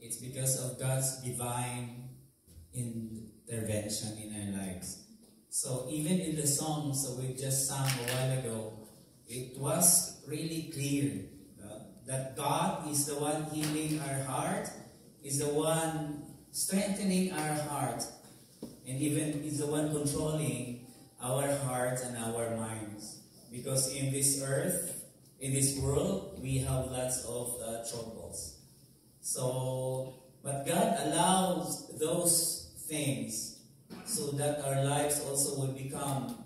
It's because of God's divine intervention in our lives. So even in the songs that we just sang a while ago, it was really clear that God is the one healing our heart, is the one strengthening our heart, and even is the one controlling our hearts and our minds. Because in this earth, in this world, we have lots of troubles. So, but God allows those things so that our lives also will become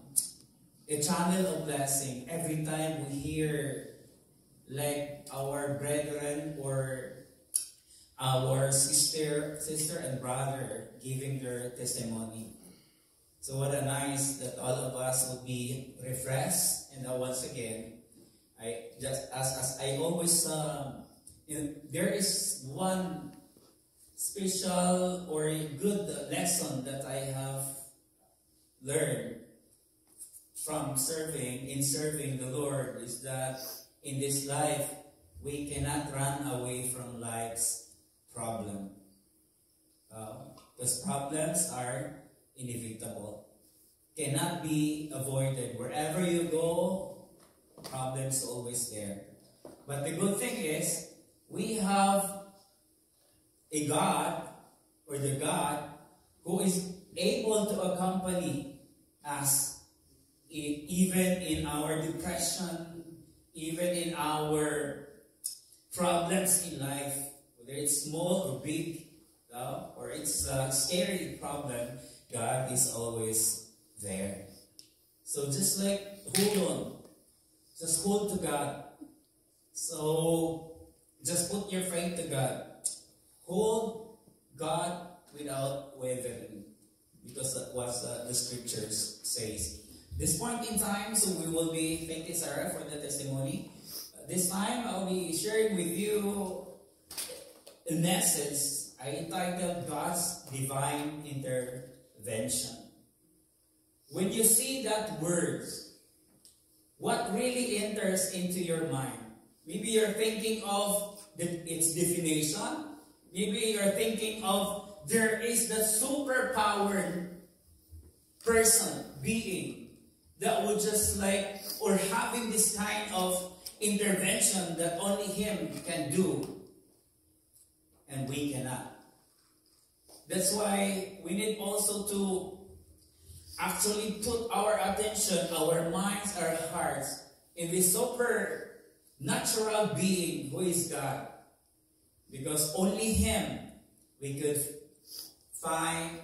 a channel of blessing. Every time we hear like our brethren or our sister and brother giving their testimony. So what a nice that all of us will be refreshed. And once again, I just as I always there is one special or a good lesson that I have learned from serving the Lord is that in this life we cannot run away from life's problem. Because problems are inevitable, cannot be avoided. Wherever you go, problems are always there. But the good thing is, we have a God, or the God, who is able to accompany us even in our depression, even in our problems in life, whether it's small or big, or it's a scary problem, God is always there. So just like hold on, just hold to God. So just put your faith to God. Hold God without wavering, because that's what the scriptures says. This point in time, so we will be, thank you Sarah for the testimony. This time I'll be sharing with you a message I entitled God's Divine Intervention. When you see that word, what really enters into your mind? Maybe you're thinking of its definition. Maybe you're thinking of there is the superpowered person, being, that would just like, or having this kind of intervention that only Him can do. And we cannot. That's why we need also to actually put our attention, our minds, our hearts in this supernatural being who is God. Because only Him we could find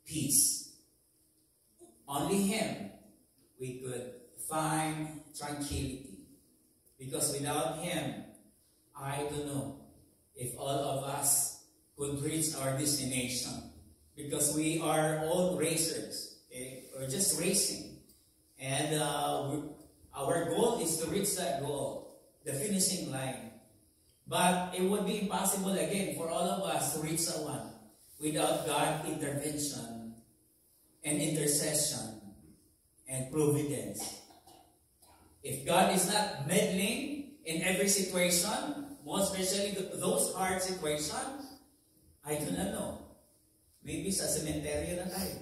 peace. Only Him we could find tranquility. Because without Him, I don't know if all of us could reach our destination. Because we are all racers. Okay? We're just racing. And our goal is to reach that goal, the finishing line. But it would be impossible again for all of us to reach that one without God's intervention and intercession and providence. If God is not meddling in every situation, more especially those hard situations, I do not know. Maybe sa cementerio na tayo.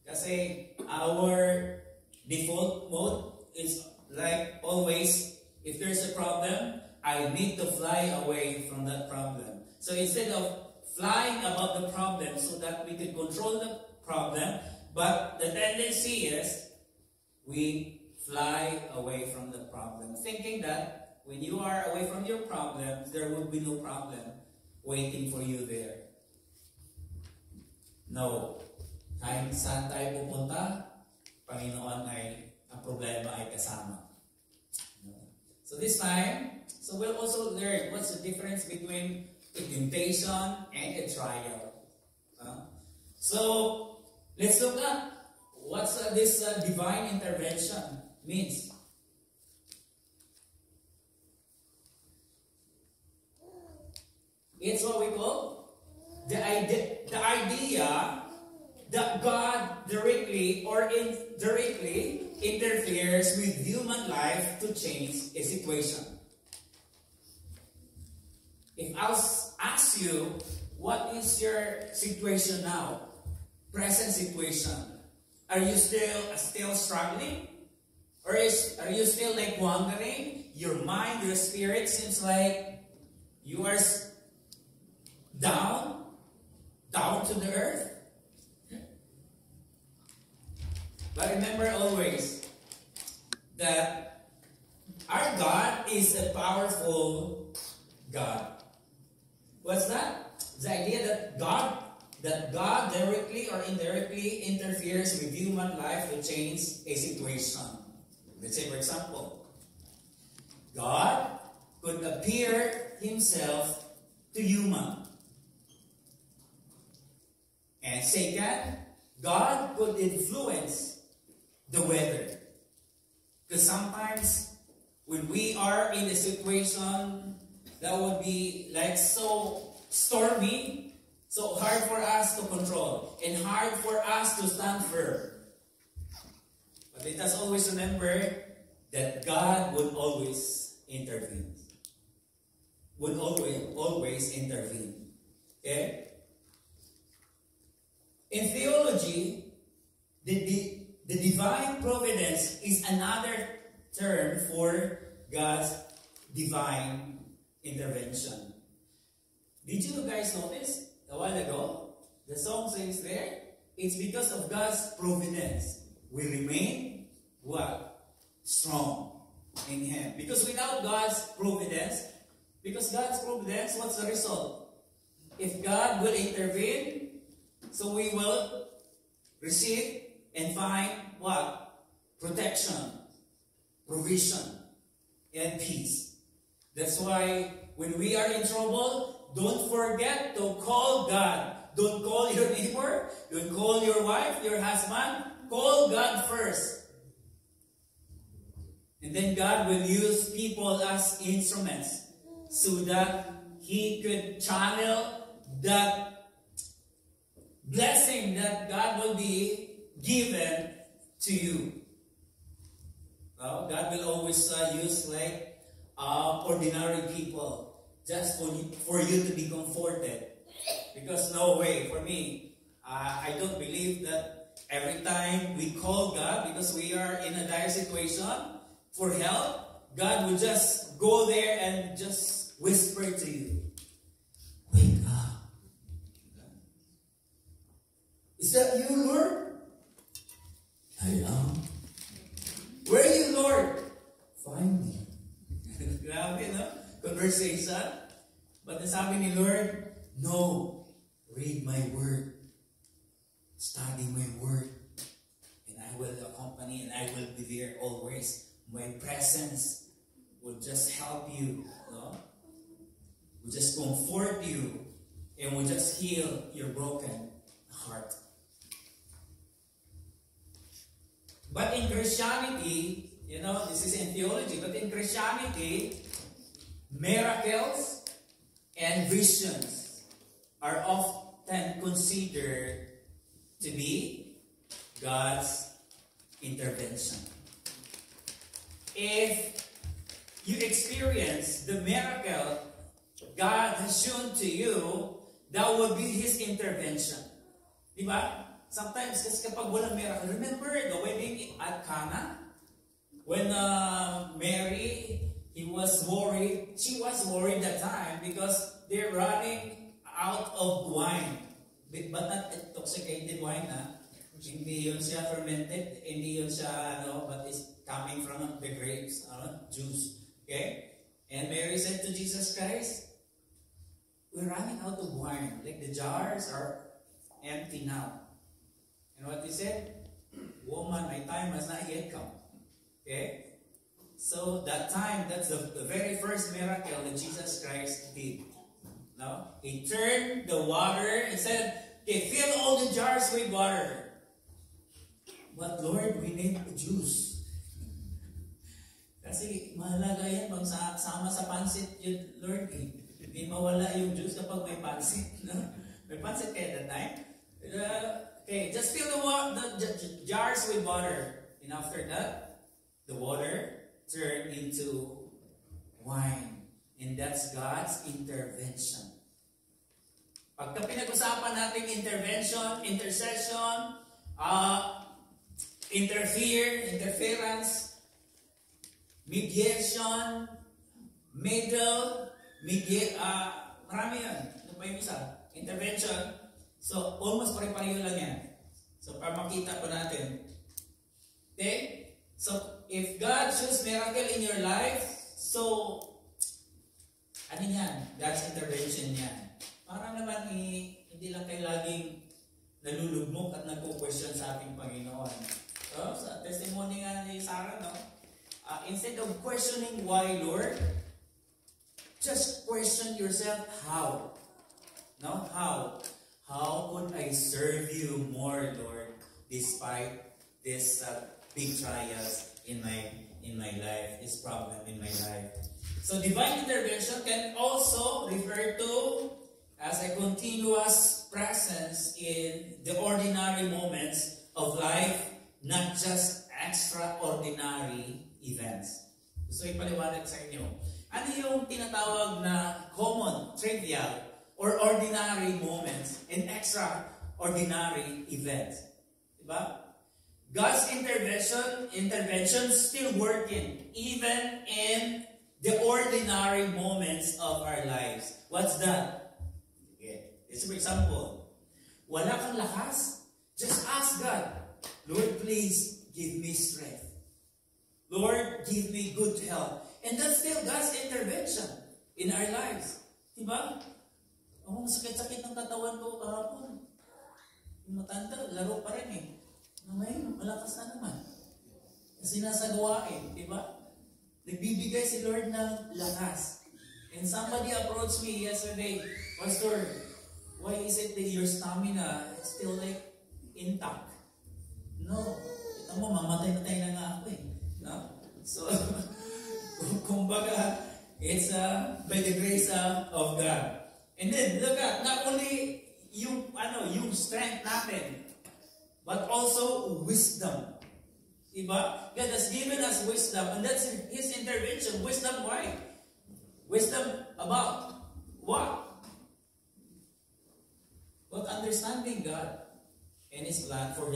Kasi our default mode is like always, if there's a problem, I need to fly away from that problem. So instead of flying above the problem so that we can control the problem, but the tendency is we fly away from the problem, thinking that when you are away from your problem, there will be no problem waiting for you there. No. Kahit saan tayo pupunta, Panginoon ay, ang problema ay kasama. So this time, so we'll also learn what's the difference between a temptation and a trial. So let's look at what's this divine intervention means. It's what we call the idea that God directly or indirectly interferes with human life to change a situation. If ask you, what is your situation now? Present situation. Are you still struggling? Or are you still like wandering? Your mind, your spirit seems like you are down to the earth. But remember always that our God is a powerful God. What's that? The idea that God directly or indirectly interferes with human life to change a situation. Let's say, for example, God could appear himself to human. And second, God could influence the weather. Because sometimes when we are in a situation that would be like so stormy, so hard for us to control, and hard for us to stand firm. But let us always remember that God would always intervene. Would always intervene. Okay? In theology, the divine providence is another term for God's divine intervention. Did you guys notice a while ago? The song says there, it's because of God's providence we remain what? Strong in Him. Because without God's providence, what's the result? If God will intervene, so we will receive and find what? Protection, provision, and peace. That's why when we are in trouble, don't forget to call God. Don't call your neighbor. Don't call your wife, your husband. Call God first. And then God will use people as instruments so that He could channel that blessing that God will be given to you. Well, God will always use like ordinary people just for you to be comforted. Because no way, for me, I don't believe that every time we call God, because we are in a dire situation for help, God will just go there and just whisper to you, "Wake up. Is that you, Lord?" "I am." "Where are you, Lord?" "Find me." Grabe, no? Conversation. But nasabi ni Lord, "No, read my word. Study my word. And I will accompany and I will be there always. My presence will just help you. No? Will just comfort you. And will just heal your broken heart." But in Christianity, this is in theology, but in Christianity, miracles and visions are often considered to be God's intervention. If you experience the miracle God has shown to you, that will be His intervention. Diba? Sometimes, kasi kapag walang miracle, remember the wedding at Cana? When Mary, she was worried that time because they're running out of wine. But not intoxicated wine, ha? Hindi yun siya fermented, hindi yun siya, but it's coming from the grapes, juice. Okay? And Mary said to Jesus Christ, "We're running out of wine. Like the jars are empty now." And what he said? "Woman, my time has not yet come." Okay? So that time, that's the very first miracle that Jesus Christ did. No? He turned the water and said, "Okay, fill all the jars with water." "But Lord, we need juice." Kasi mahalaga yan pag sama sa pansit yun, Lord. Hindi mawala yung juice kapag may pansit. No? May pansit kaya that time. Okay, just fill the jars with water. And after that, the water turned into wine. And that's God's intervention. Pagka pinag-usapan natin intervention, intercession, interference, mediation, marami yan. Ano pa yung isa? Intervention. So, almost pare-pareho lang yan. So, para makita po natin. Okay? So, if God chooses miracle in your life, so, ano yan? God's intervention yan. Para naman hindi lang kayo laging nalulugmok at nagpo-question sa ating Panginoon. So, sa testimony nga ni Sarah, no? Instead of questioning why, Lord, just question yourself how. No? How? How could I serve you more, Lord, despite this big trials in my life, this problem in my life? So divine intervention can also refer to as a continuous presence in the ordinary moments of life, not just extraordinary events. So ipaliwanag sa inyo. Ano yung tinatawag na common, trivial, or ordinary moments and extraordinary events? Diba? God's intervention still working even in the ordinary moments of our lives. What's that? Okay. This for example, wala kang lakas, just ask God, Lord, please give me strength. Lord, give me good health. And that's still God's intervention in our lives. Diba? Ang sakit-sakit ng katawan ko kahapon. Yung matanda, laro pa rin eh. Ngayon, malakas na naman. Kasi nasa gawain, di ba? Nagbibigay si Lord ng lakas. And somebody approached me yesterday, Pastor, why is it that your stamina is still like intact? No. Ito mo, mamatay-matay na nga ako eh. No? So, kumbaga, it's by the grace of God. And then, look at, not only yung strength natin, but also wisdom. Diba? God has given us wisdom, and that's His intervention. Wisdom, why? Wisdom about what? About understanding God and His plan for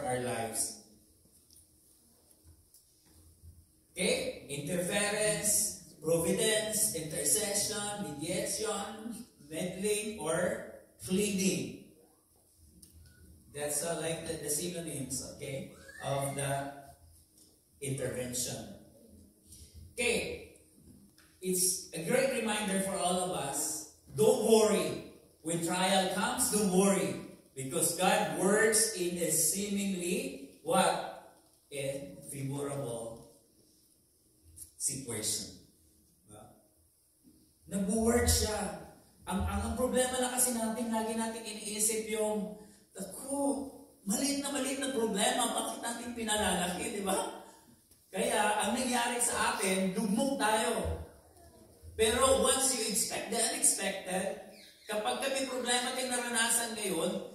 our lives. Okay? Interference, providence, intercession, mediation, meddling, or pleading. That's like the synonyms, okay, of the intervention. Okay, it's a great reminder for all of us. Don't worry. When trial comes, don't worry. Because God works in a seemingly, what? A favorable situation. Nag-work siya. Ang problema lang kasi natin, lagi natin iniisip yung, maliit na problema, bakit natin pinalalaki, di ba? Kaya, ang nangyari sa atin, lugmok tayo. Pero once you expect the unexpected, kapag may problema tayong naranasan ngayon,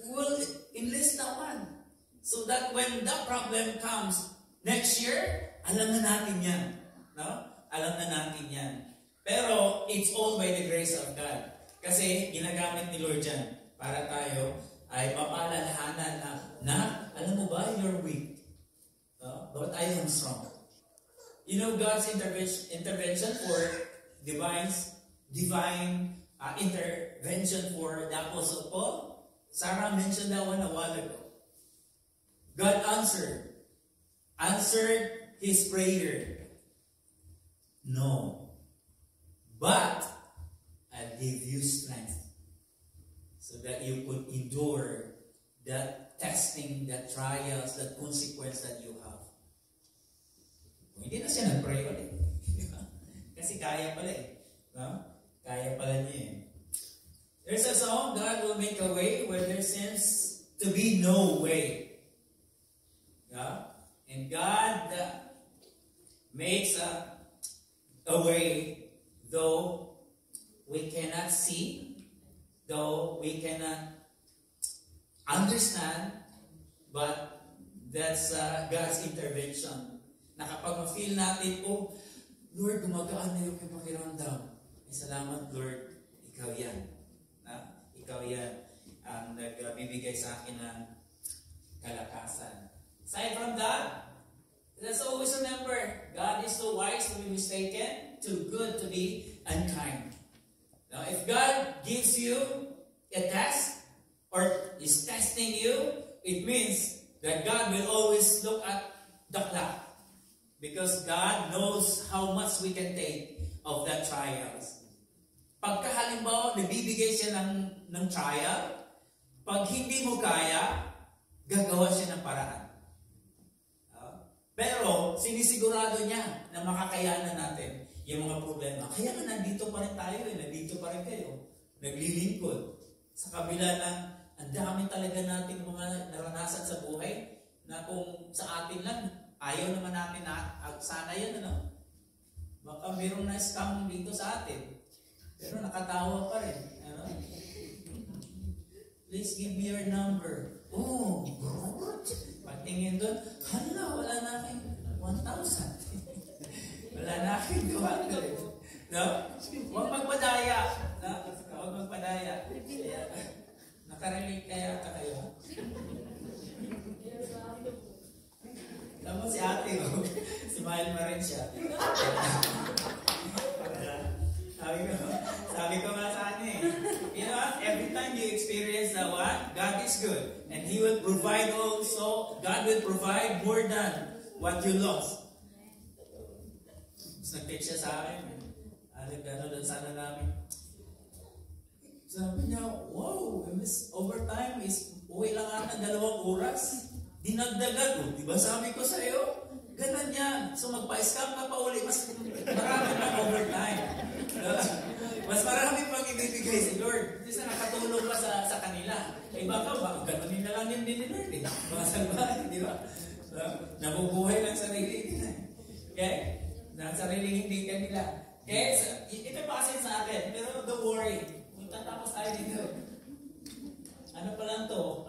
we'll enlist that one. So that when that problem comes next year, alam na natin yan. No? Alam na natin yan. Pero, it's all by the grace of God. Kasi, ginagamit ni Lord yan para tayo ay mapalalahanan na alam mo ba, you're weak. But I am strong. You know God's intervention for divine intervention for the Apostle Paul? Sarah mentioned that one a while ago. God answered his prayer. No. But I'll give you strength so that you could endure that testing, that trials, that consequence that you have. Hindi na siya nag-pray ulit. Kasi kaya pala eh. No? Kaya pala niya eh. There's a song, God will make a way where there seems to be no way. Yeah? And God makes a way though we cannot see, though we cannot understand, but that's God's intervention. Na kapag ma-feel natin, oh, Lord, gumagaan na yung pakiramdam. Salamat, Lord. ikaw yan. Ikaw yan ang nagbibigay sa akin ng kalakasan. Aside from that, let's always remember, God is too wise to be mistaken, too good to be unkind. Now, if God gives you a test, or is testing you, it means that God will always look at the clock. Because God knows how much we can take of that trials. Pagka halimbawa, nabibigay siya ng trial, pag hindi mo kaya, gagawa siya ng paraan. Pero, sinisigurado niya na makakayanan natin yung mga problema. Kaya nga nandito pa rin tayo, nandito pa rin kayo. Naglilingkod. Sa kabila ng ang dami talaga nating mga naranasan sa buhay na kung sa atin lang, ayaw naman natin na sana yan, ano? Baka mayroong na-scam dito sa atin. Pero nakatawa pa rin. Ano? Please give me your number. Oh, what? Pagtingin doon, hala, wala na aking 1,000. Wala na aking 200. No? Huwag magpadaya. No? Huwag magpadaya. Nakarelate kaya ka kayo? Tama si ate mo. Smile pa rin siya. Sabi ko nga sa ate, you know, every time you experience that one, God is good. And He will provide also, God will provide more than what you lost. Tapos nag-text siya sa akin. Gano'n doon sana namin. Sabi niya, wow, overtime is uwi lang ata 2 oras. Dinagdagan ko. Diba sabi ko sa'yo? Ganun yan. So magpa-scam ka pa uli. Mas marami pang overtime. Mas marami pang ibibigay si Lord. Kasi nakatulong ka sa kanila. Eh baka ganunin na lang yung din ni Lord. Mga salbahan, di ba? So, nabubuhay ng sarili nila. Okay? Ng sarili hindi kanila. Okay? So, ito pa kasi sa akin. Pero don't worry. Tatapos tayo dito. Ano pa lang to?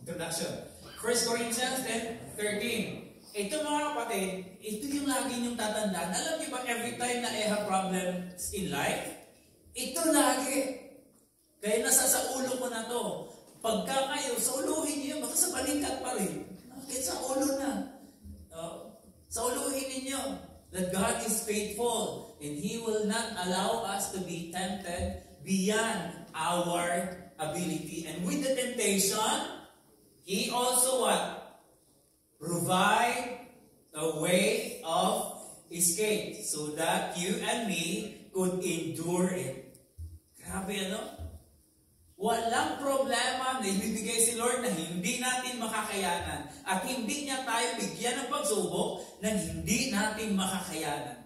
Introduction. 1 Corinthians 10:13. Ito mga kapatid, ito yung lagi niyong tatandaan. Alam niyo ba, every time na I have problems in life, ito lagi. Kaya nasa sa ulo ko na to. Pagka kayo, sa uluhin niyo, baka sa balikat pa rin. Kahit sa ulo na. Sa uluhin ninyo that God is faithful and He will not allow us to be tempted beyond our ability. And with the temptation, He also what? Provide a way of escape so that you and me could endure it. Grabe, ano? Walang problema na ibibigay si Lord na hindi natin makakayanan at hindi niya tayo bigyan ng pagsubok na hindi natin makakayanan.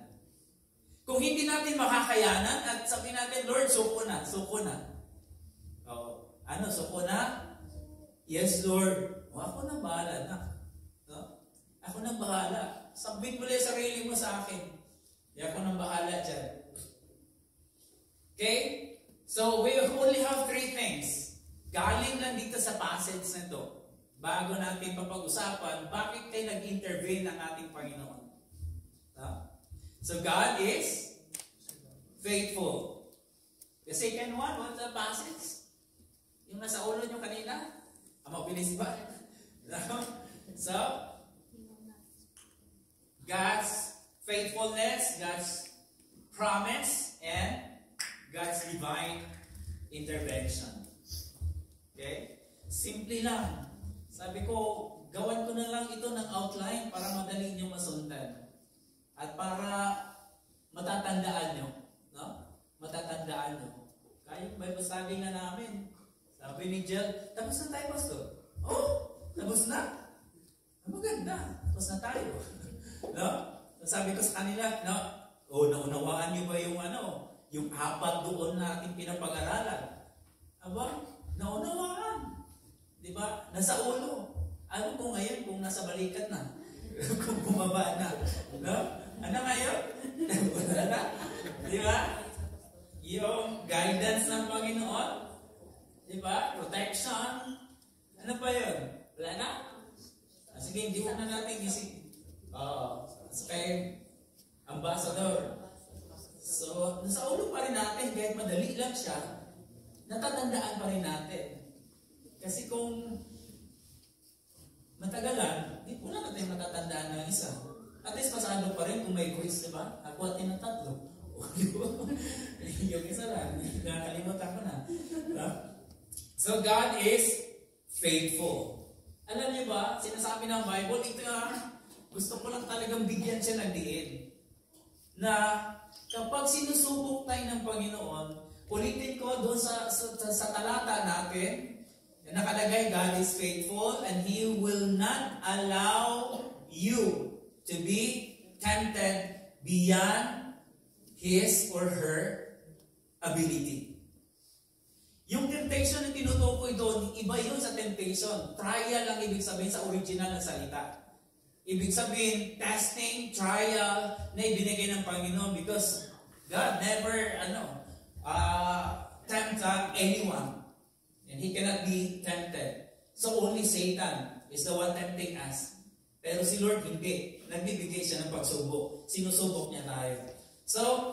Kung hindi natin makakayanan at sabihin natin, Lord, suko na. Suko na? Yes, Lord. Ako na bahala na. No? Ako na bahala. Submit mo lang sarili mo sa akin. Ako na bahala dyan. Okay? So, we only have 3 things. Galing lang dito sa passage na ito. Bago natin papag-usapan, bakit kayo nag-intervene ng ating Panginoon? No? So, God is faithful. The second one, what's the passage? Yung nasa ulo nyo kanina? Mabilis ba? So, God's faithfulness, God's promise, and God's divine intervention. Okay? Simple lang. Sabi ko, gawan ko na lang ito ng outline para madali nyo masundan. At para matatandaan nyo. No? Matatandaan nyo. Kaya yung Bible study na namin. Sabi ni Jill, tapos na tayo, Pastor. Oh, tapos na. Maganda. Tapos na tayo. No? Sabi ko sa kanila, no? Naunawaan nyo ba yung yung 4 doon na ating pinapag-aralan? Aba, naunawaan. Di ba? Nasa ulo. Ano ko ngayon kung nasa balikat na? Kung bumaba na. No? Ano ngayon? Wala na. Di ba? Yung guidance ng Panginoon. Di ba? Protection. Ano pa yun? Wala na? Sige, hindi na natin isip. Kay Ambassador. So, nasa ulo pa rin natin, kahit madali lang siya, natatandaan pa rin natin. Kasi kung matagalan, di po na natin matatandaan ng isa. At least pasado pa rin kung may quiz, di ba? Ako at ng tatlo. Yung isa lang, nakalimutan ko na. So God is faithful. Alam niyo ba, sinasabi ng Bible, ito gusto ko lang talagang bigyan siya ng diin. Na kapag sinusubok tayo ng Panginoon, ulitin ko doon sa talata natin, nakalagay, God is faithful and He will not allow you to be tempted beyond His or her ability. Yung temptation na tinutukoy doon, iba yun sa temptation. Trial lang ibig sabihin sa original na salita. Ibig sabihin, testing, trial na ibinigay ng Panginoon because God never tempt anyone. And He cannot be tempted. So only Satan is the one tempting us. Pero si Lord hindi. Nagbibigay siya ng pagsubok. Sinusubok niya tayo. So,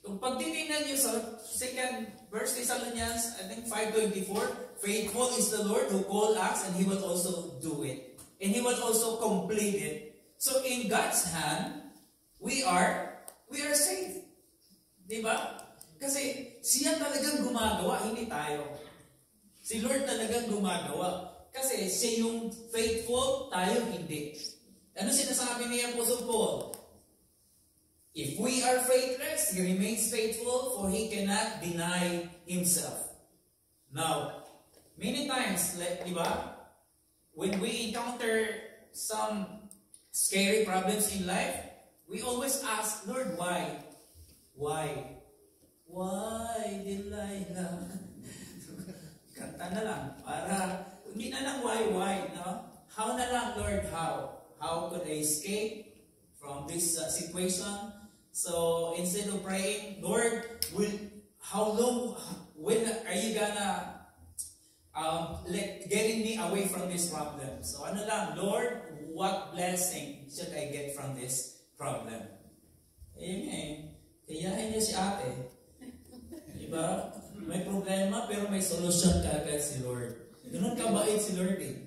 kung pagtitingnan niyo sa 2 verse Thessalonians, I think 5:24, faithful is the Lord who called us and He will also do it. And He will also complete it. So in God's hand, we are safe. Diba? Kasi siya talagang gumagawa, hindi tayo. Si Lord talagang gumagawa. Kasi siya yung faithful, tayo hindi. Ano sinasabi ni Apostle Paul? If we are faithless, He remains faithful, for He cannot deny Himself. Now, many times, diba? When we encounter some scary problems in life, we always ask, Lord, why? Why? Why, Delilah? Kanta na lang. Para, hindi na lang why, no? How na lang, Lord, how? How could I escape from this situation? So, instead of praying, Lord, when are you gonna getting me away from this problem? So ano lang, Lord, what blessing should I get from this problem? Amen. Kayahin niya si ate. Diba? May problema pero may solusyon kaagad si Lord. Ganun kabait si Lord eh.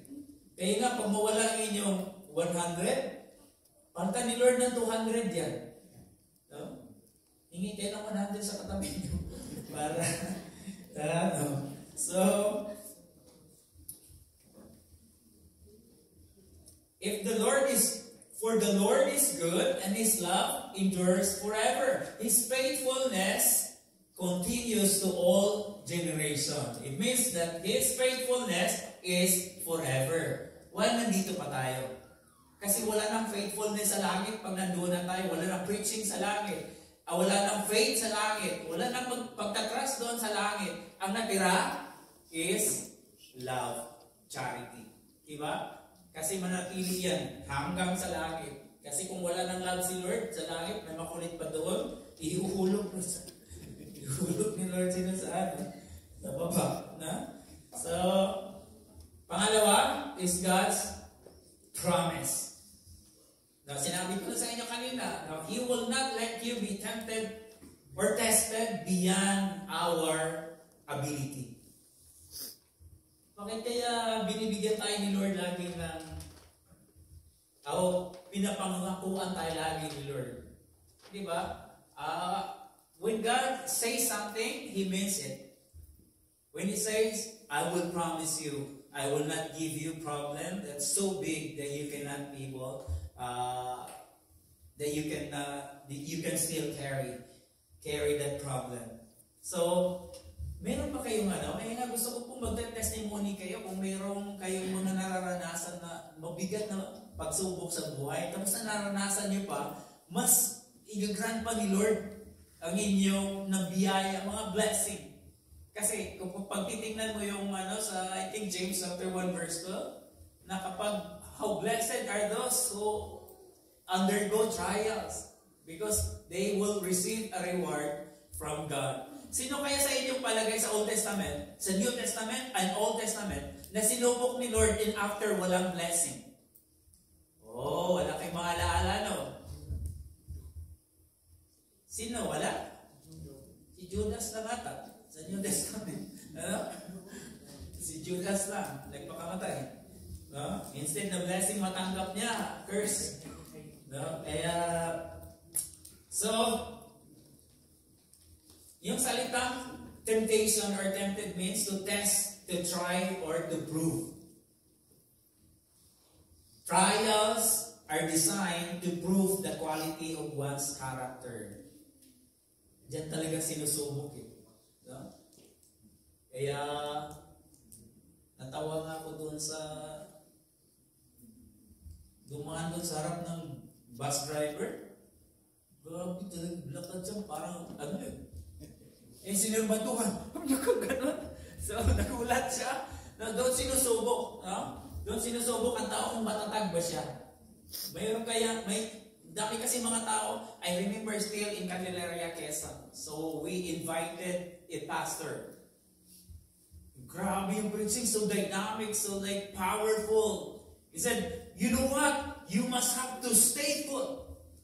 Kaya nga, pag mawala ang inyong 100, palitan ni Lord ng 200 yan. No? Hingi kayo ng 100 sa katabi niyo. Para, So, for the Lord is good and His love endures forever. His faithfulness continues to all generations. It means that His faithfulness is forever. Why nandito pa tayo? Kasi wala nang faithfulness sa langit pag nandoon na tayo. Wala nang preaching sa langit. Wala nang faith sa langit. Wala nang pagtatrust doon sa langit. Ang natira is love, charity. Diba? Kasi manatili yan hanggang sa langit. Kasi kung wala nang love si Lord sa langit, may makulit pa doon, ihuhulog ni Lord sino sa baba. Na? So, pangalawa is God's promise. Now, sinabi ko na sa inyo kanina, now, He will not let you be tempted or tested beyond our ability. Bakit kaya binibigyan tayo ni Lord lagi ng pinapangakuan tayo lagi ni Lord? Diba? When God says something, He means it. When He says, I will promise you, I will not give you problem that's so big that you cannot be able, that you can still carry that problem. So, meron pa kayong kaya nga gusto ko pong mag-testimony kayo kung meron kayong mga nararanasan na mabigat na pagsubok sa buhay, tapos na naranasan nyo pa, mas i-grant pa ni Lord ang inyong nabiyaya, mga blessing. Kasi kung pagtitingnan mo yung sa, I think James chapter 1 verse 12, na kapag how blessed are those who undergo trials because they will receive a reward from God. Sino kaya sa inyong palagay sa Old Testament, sa New Testament and Old Testament, na sinubok ni Lord and after walang blessing? Oh, wala kayong mga alaala, no? Sino? Wala? Si Judas lang ata. Sa New Testament. Ano? Si Judas lang. Nagpakamatay. No? Instead na blessing matanggap niya, curse. No? Kaya, so, yung salitang temptation or tempted means to test, to try, or to prove. Trials are designed to prove the quality of one's character. Diyan talaga sinusubok eh. No? Kaya, natawa nga ako doon sa dumaan doon sa harap ng bus driver. Grabe talaga, lakad siya, parang ano yun. Eh, sinirbantuhan. Gano'n. So, nagulat siya. No, doon sinusubok. No? Doon sinusubok ang tao kung matatag ba siya. Mayroon kaya, dami kasi mga tao, I remember still in Candelaria, Quezon. So, we invited a pastor. Grabe yung preaching, so dynamic, so like powerful. He said, you know what? You must have to stay put.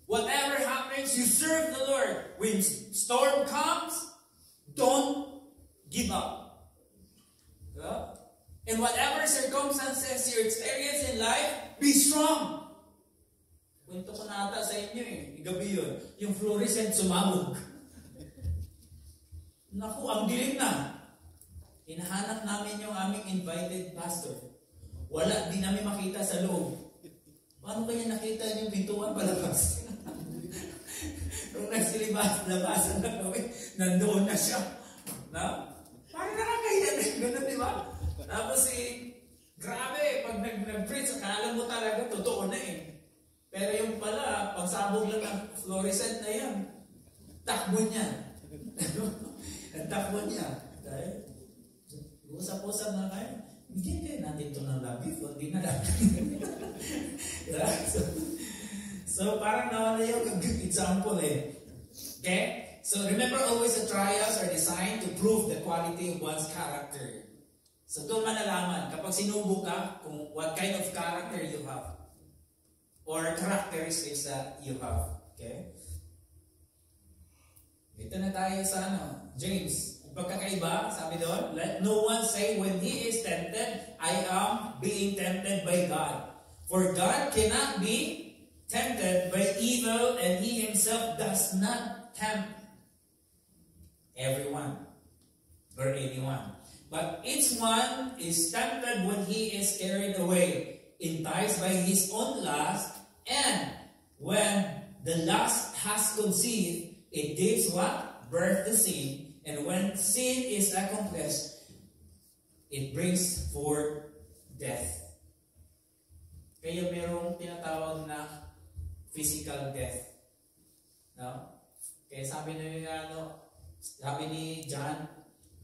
Whatever happens, you serve the Lord. When storm comes, don't give up. Yeah? In whatever circumstances you experience in life, be strong. Kwento ko na ata sa inyo eh. Gabi yun. Yung fluorescent sumabog. Naku, ang dilim na. Hinahanap namin yung aming invited pastor. Wala, di namin makita sa loob. Paano kaya nakita yung pintuan palabas? Nung nagsilibas-labasan na kami, nandoon na siya. Na? Parang nakakaya na gano'n, di ba? Tapos grabe, pag nag-preach, akala mo talaga, totoo na eh. Pero yung pala, pagsabog lang ng fluorescent na yan, takbo niya. Takbo niya. Dahil, usap-usap na kayo. Hindi kayo natin ito ng labi, hindi na natin. So, parang nawala yung example eh. Okay? So, remember always the trials are designed to prove the quality of one's character. So, doon malalaman, kapag sinubo ka, kung what kind of character you have. Or characteristics that you have. Okay? Ito na tayo sa James. Pagkakaiba, sabi doon, let no one say when he is tempted, I am being tempted by God. For God cannot be tempted by evil, and he himself does not tempt everyone or anyone. But each one is tempted when he is carried away, enticed by his own lust, and when the lust has conceived, it gives what? Birth to sin. And when sin is accomplished, it brings forth death. Kaya mayroong tinatawag na physical death. No? Kaya sabi ni John,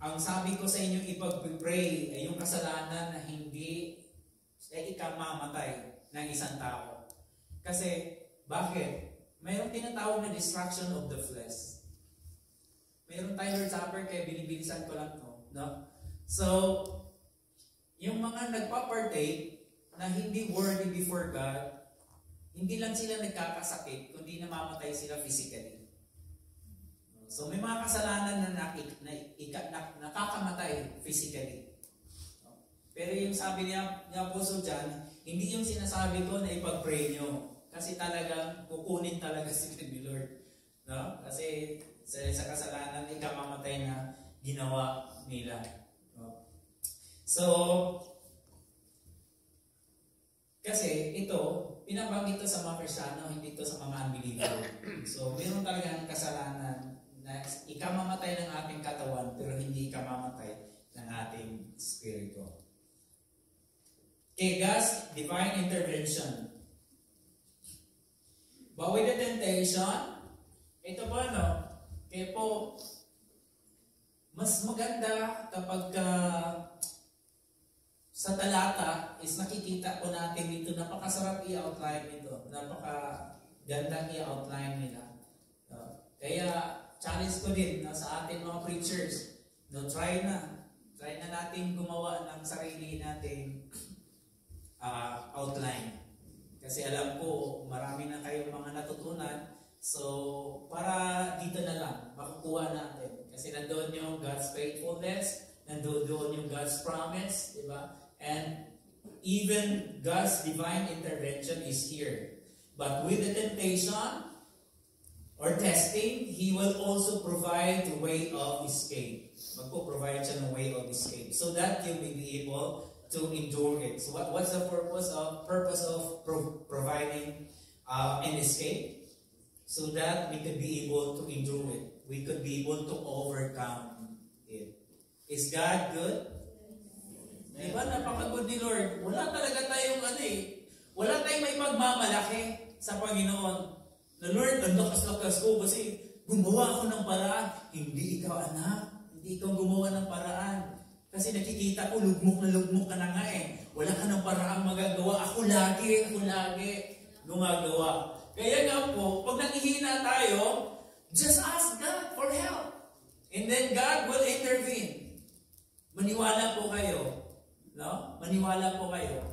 ang sabi ko sa inyo ipag-pray ay yung kasalanan na hindi ikamamatay ng isang tao. Kasi, bakit? Mayroong tinatawag na destruction of the flesh. Mayroon tayo Lord's Supper, kaya binibilisan ko lang to. No? So, yung mga nagpa-partake na hindi worthy before God, hindi lang sila nagkakasakit, kundi namamatay sila physically. So, may mga kasalanan na nakakamatay physically. Pero yung sabi niya Apostle John, hindi yung sinasabi ko na ipag-pray nyo. Kasi talagang kukunin talaga sila ni Lord. No? Kasi sa kasalanan, ikamamatay na ginawa nila. No? So, kasi ito, pinabanggit ito sa mga Kristiyano, hindi ito sa mga unbeliever. So, meron talagang kasalanan na ikamamatay ng ating katawan, pero hindi ikamamatay ng ating spirito. Okay, God's divine intervention. But with the temptation, ito po kaya po, mas maganda kapag sa talata is nakikita po natin dito, napakasarap i-outline nito. Napakagandang i-outline nila. Kaya, challenge ko din sa ating mga preachers, try na natin gumawa ng sarili nating outline. Kasi alam ko, marami na kayong mga natutunan So, para dito na lang, makukuha natin. Kasi nandoon yung God's faithfulness, nandoon yung God's promise, di ba? And even God's divine intervention is here. But with the temptation or testing, He will also provide the way of escape. Magpo-provide siya ng way of escape so that you may be able to endure it. So what's the purpose of providing an escape? So that we could be able to endure it. We could be able to overcome it. Is God good? Diba? Napaka-good ni Lord. Wala talaga tayong wala tayong may pagmamalaki sa Panginoon. Na Lord, ang lakas-lakas ko kasi gumawa ako ng paraan. Hindi ikaw, anak. Hindi ikaw gumawa ng paraan. Kasi nakikita ko, lugmok ka na nga eh. Wala ka ng paraang magagawa. Ako lagi gumagawa. Kaya nga po, pag nakihina tayo, just ask God for help. And then God will intervene. Maniwala po kayo. No? Maniwala po kayo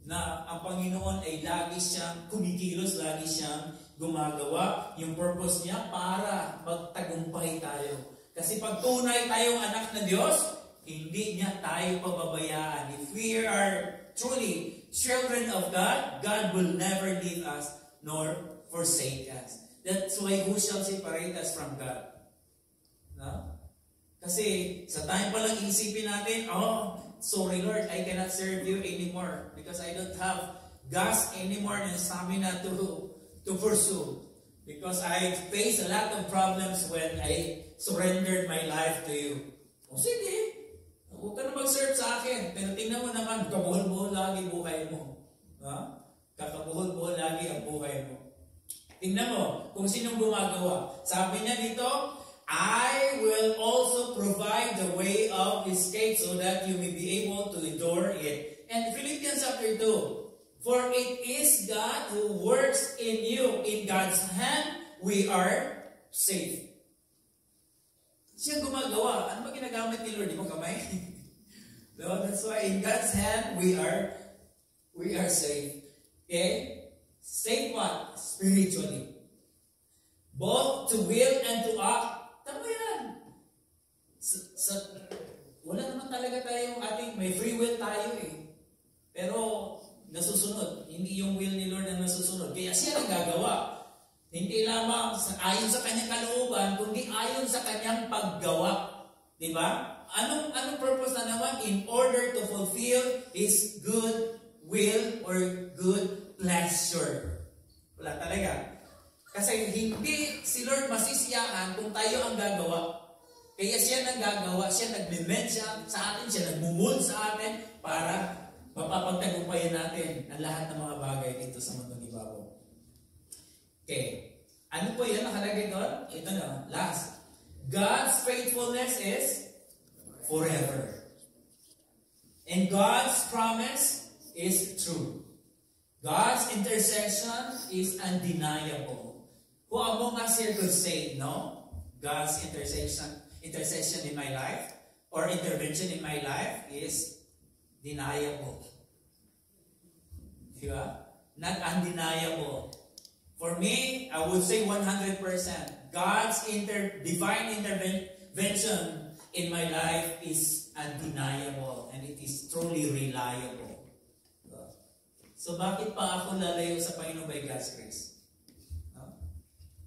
na ang Panginoon ay lagi siyang kumikilos, lagi siyang gumagawa. Yung purpose niya para magtagumpay tayo. Kasi pag tunay tayong anak na Diyos, hindi niya tayo pababayaan. If we are truly children of God, God will never leave us nor forsake us. That's why who shall separate us from God? No? Kasi sa time pa lang isipin natin, sorry Lord, I cannot serve you anymore because I don't have gas anymore and stamina to pursue. Because I faced a lot of problems when I surrendered my life to you. O sige, huwag ka na mag-serve sa akin. Pero tingnan mo naman, kabuhol-buhol lagi buhay mo. Ha? Kakabuhol-buhol lagi ang buhay mo. Tingnan mo kung sinong gumagawa. Sabi niya dito, I will also provide the way of escape so that you may be able to endure it. And Philippians chapter 2, for it is God who works in you. In God's hand, we are safe. Siya gumagawa. Ano ba ginagamit ni Lord? Di mo kamay? No, that's why in God's hand, we are safe. Okay? Safe what? Spiritually. Both to will and to act. Tama yan. Wala naman talaga tayong may free will tayo eh. Pero nasusunod. Hindi yung will ni Lord ang nasusunod. Kaya siya ang gagawa. Hindi lamang ayon sa kanyang kalooban, kundi ayon sa kanyang paggawa. Diba? Anong purpose na naman? In order to fulfill His good will or good pleasure. Wala talaga. Kasi hindi si Lord masisiyahan kung tayo ang gagawa. Kaya siya nang gagawa, siya nag-ment sa atin, siya nag-mold sa atin para mapapagtagumpayan natin ang lahat ng mga bagay dito sa mundong ibabaw. Okay. Ano po yan nakalagay doon? Ito na, last. God's faithfulness is forever. And God's promise is true. God's intercession is undeniable. Who among us here could say, no? God's intercession in my life or intervention in my life is deniable. Diba? Not undeniable. For me, I would say 100%. God's divine intervention in my life is undeniable and it is truly reliable. So bakit pa ako lalayo sa Panginoon by God's grace? No?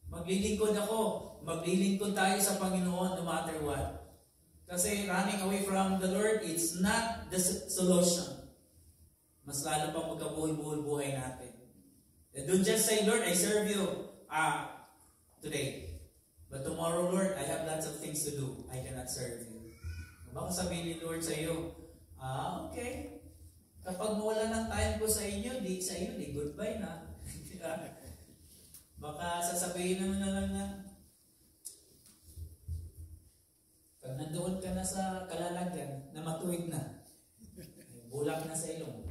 Maglilingkod ako. Maglilingkod tayo sa Panginoon no matter what. Kasi running away from the Lord, it's not the solution. Mas lalo pa magkabuhol-buhol buhay natin. And don't just say, Lord, I serve you today. But tomorrow, Lord, I have lots of things to do. I cannot serve you. Baka sabihin ni Lord sa iyo, okay. Kapag mawala ng time ko sa inyo, di goodbye na. Baka sasabihin naman na lang na, pag nandoon ka na sa kalalagyan, na matuwid na, bulak na sa ilong.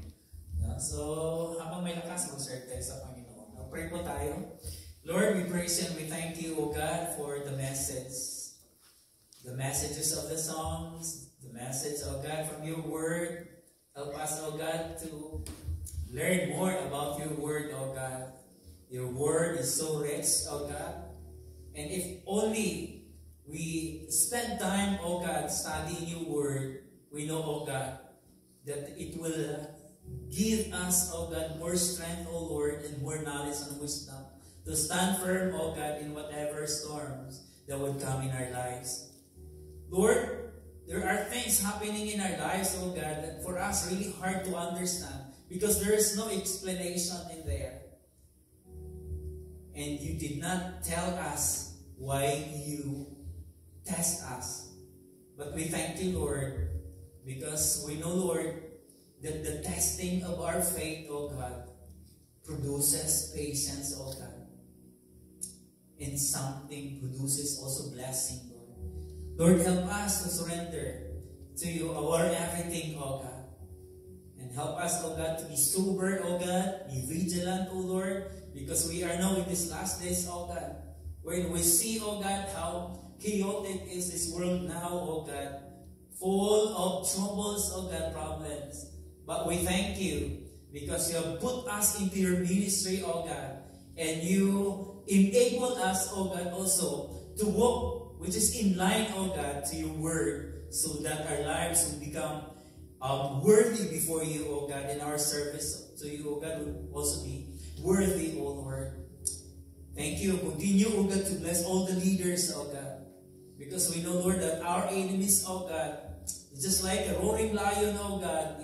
So, habang may lakas, mag-serve tayo sa Panginoon. Now, pray po tayo. Lord, we praise you and we thank you, O God, for the message. The messages of the songs, the message, O God, from your word. Help us, O God, to learn more about your word, O God. Your word is so rich, oh God. And if only we spend time, oh God, studying your word, we know, oh God, that it will give us, oh God, more strength, oh Lord, and more knowledge and wisdom to stand firm, oh God, in whatever storms that would come in our lives. Lord, there are things happening in our lives, oh God, that for us really hard to understand because there is no explanation in there. And you did not tell us why you test us. But we thank you, Lord, because we know, Lord, that the testing of our faith, oh God, produces patience, oh God. And something produces also blessing, Lord. Lord, help us to surrender to you our everything, oh God. And help us, oh God, to be sober, oh God, be vigilant, oh Lord, because we are now in these last days, oh God, when we see, oh God, how chaotic is this world now, oh God, full of troubles, oh God, problems. But we thank you because you have put us into your ministry, oh God, and you enable us, oh God, also to walk which is in line, oh God, to your word, so that our lives will become worthy before you, oh God, and our service to you, oh God, will also be worthy, oh Lord. Thank you. Continue, oh God, to bless all the leaders, oh God, because we know, Lord, that our enemies, oh God, is just like a roaring lion, oh God,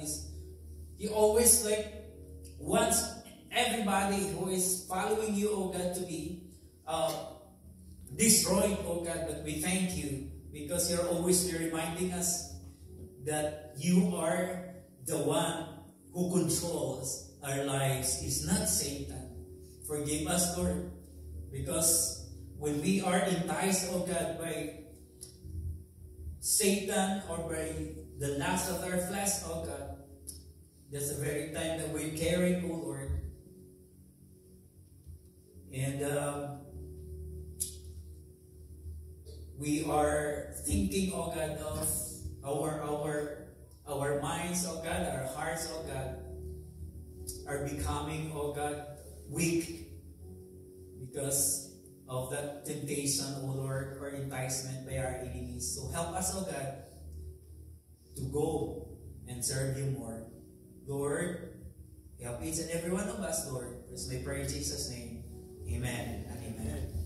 he always wants everybody who is following you, oh God, to be destroyed, oh God. But we thank you because you're always reminding us that you are the one who controls our lives. It's not Satan. Forgive us, Lord, because when we are enticed, oh God, by Satan or by the lust of our flesh, oh God, that's the very time that we're caring, oh Lord. And we are thinking, oh God, of our minds, oh God, our hearts, oh God, are becoming, oh God, weak because of that temptation, oh Lord, or enticement by our enemies. So help us, oh God, to go and serve you more. Lord, help each and every one of us, Lord. This may pray in Jesus' name. Amen and amen.